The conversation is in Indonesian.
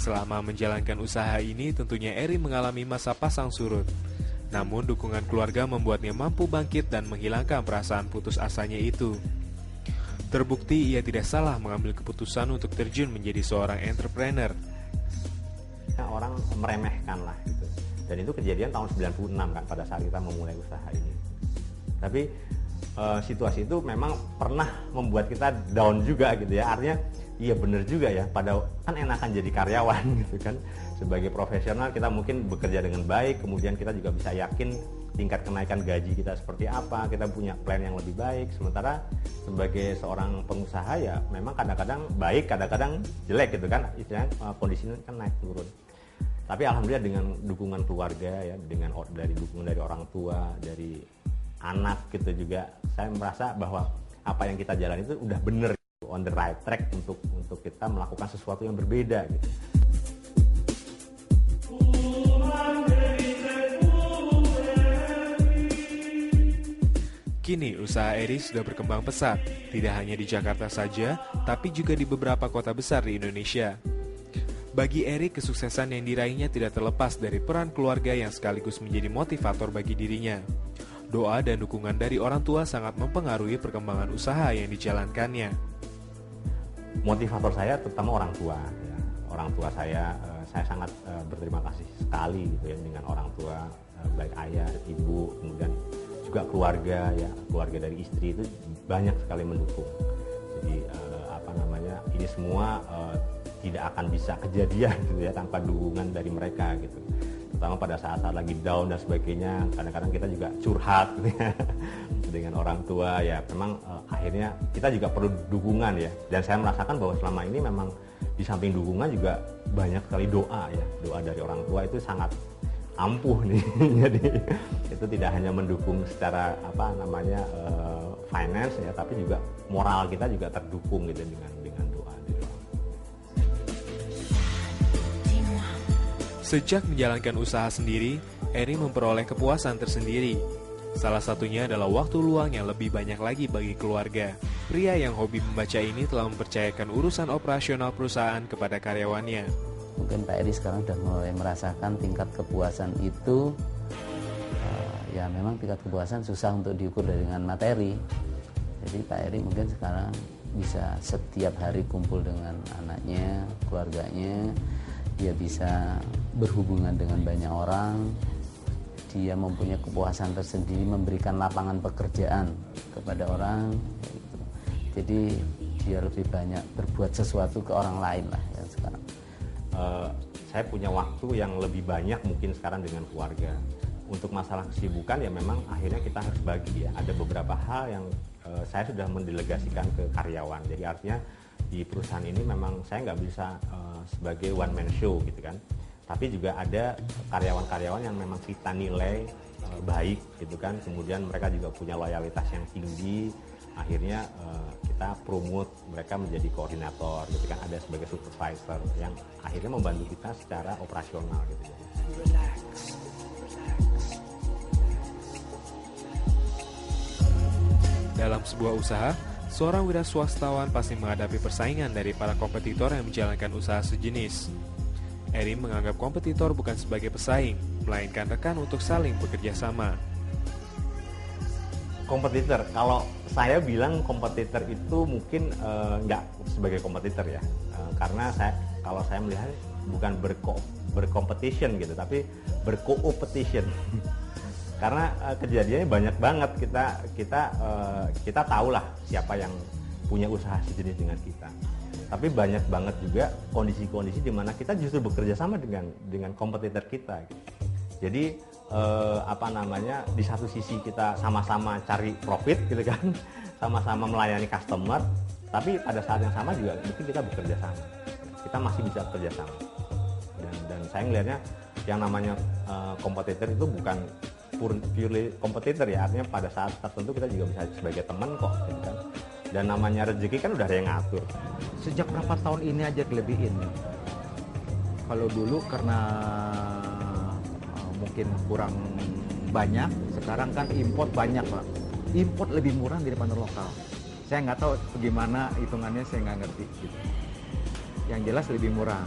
Selama menjalankan usaha ini tentunya Eri mengalami masa pasang surut. Namun dukungan keluarga membuatnya mampu bangkit dan menghilangkan perasaan putus asanya itu. Terbukti ia tidak salah mengambil keputusan untuk terjun menjadi seorang entrepreneur. Orang meremehkan lah gitu. Dan itu kejadian tahun 96 kan pada saat kita memulai usaha ini. Tapi situasi itu memang pernah membuat kita down juga gitu ya. Artinya iya benar juga ya, pada kan enakan jadi karyawan gitu kan. Sebagai profesional kita mungkin bekerja dengan baik, kemudian kita juga bisa yakin tingkat kenaikan gaji kita seperti apa, kita punya plan yang lebih baik. Sementara sebagai seorang pengusaha ya memang kadang-kadang baik, kadang-kadang jelek gitu kan, istilahnya kondisinya kan naik turun. Tapi alhamdulillah dengan dukungan keluarga ya, dengan dukungan dari orang tua, dari anak gitu juga, saya merasa bahwa apa yang kita jalan itu udah bener, on the right track untuk kita melakukan sesuatu yang berbeda gitu. Kini usaha Eri sudah berkembang pesat, tidak hanya di Jakarta saja, tapi juga di beberapa kota besar di Indonesia. Bagi Eri, kesuksesan yang diraihnya tidak terlepas dari peran keluarga yang sekaligus menjadi motivator bagi dirinya. Doa dan dukungan dari orang tua sangat mempengaruhi perkembangan usaha yang dijalankannya. Motivator saya terutama orang tua. Ya. Orang tua saya sangat berterima kasih sekali gitu ya dengan orang tua, baik ayah, ibu, kemudian juga keluarga ya, keluarga dari istri itu banyak sekali mendukung. Jadi ini semua tidak akan bisa kejadian gitu ya tanpa dukungan dari mereka gitu. Terutama pada saat-saat lagi down dan sebagainya, kadang-kadang kita juga curhat gitu ya dengan orang tua ya. Memang akhirnya kita juga perlu dukungan ya. Dan saya merasakan bahwa selama ini memang di samping dukungan juga banyak sekali doa ya. Doa dari orang tua itu sangat ampuh nih. Jadi itu tidak hanya mendukung secara finance ya, tapi juga moral kita juga terdukung gitu dengan doa dari orang. Sejak menjalankan usaha sendiri, Eri memperoleh kepuasan tersendiri. Salah satunya adalah waktu luang yang lebih banyak lagi bagi keluarga. Pria yang hobi membaca ini telah mempercayakan urusan operasional perusahaan kepada karyawannya. Mungkin Pak Eri sekarang sudah mulai merasakan tingkat kepuasan itu. Ya memang tingkat kepuasan susah untuk diukur dengan materi. Jadi Pak Eri mungkin sekarang bisa setiap hari kumpul dengan anaknya, keluarganya. Dia bisa berhubungan dengan banyak orang. Dia mempunyai kepuasan tersendiri, memberikan lapangan pekerjaan kepada orang. Jadi dia lebih banyak berbuat sesuatu ke orang lain lah ya sekarang. Saya punya waktu yang lebih banyak mungkin sekarang dengan keluarga. Untuk masalah kesibukan ya memang akhirnya kita harus bagi ya. Ada beberapa hal yang saya sudah mendelegasikan ke karyawan. Jadi artinya di perusahaan ini memang saya nggak bisa sebagai one man show gitu kan. Tapi juga ada karyawan-karyawan yang memang kita nilai baik gitu kan. Kemudian mereka juga punya loyalitas yang tinggi. Akhirnya kita promote mereka menjadi koordinator gitu kan, ada sebagai supervisor yang akhirnya membantu kita secara operasional gitu. Dalam sebuah usaha, seorang wira swastawan pasti menghadapi persaingan dari para kompetitor yang menjalankan usaha sejenis. Eri menganggap kompetitor bukan sebagai pesaing, melainkan rekan untuk saling bekerja sama. Kompetitor, kalau saya bilang kompetitor itu mungkin nggak sebagai kompetitor ya, karena kalau saya melihat bukan berkompetition gitu, tapi berkoopetition. Karena kejadiannya banyak banget, kita tahulah siapa yang punya usaha sejenis dengan kita. Tapi banyak banget juga kondisi-kondisi di mana kita justru bekerja sama dengan kompetitor kita. Gitu. Jadi di satu sisi kita sama-sama cari profit gitu kan, sama-sama melayani customer, tapi pada saat yang sama juga mungkin kita bekerja sama. Kita masih bisa bekerja sama. Dan saya melihatnya yang namanya kompetitor itu bukan purely kompetitor ya, artinya pada saat tertentu kita juga bisa sebagai teman kok gitu kan. Dan namanya rezeki kan udah ada yang ngatur. Sejak berapa tahun ini aja kelebihin? Kalau dulu karena mungkin kurang banyak, sekarang kan import banyak Pak. Import lebih murah daripada lokal. Saya nggak tahu bagaimana hitungannya, saya nggak ngerti gitu. Yang jelas lebih murah.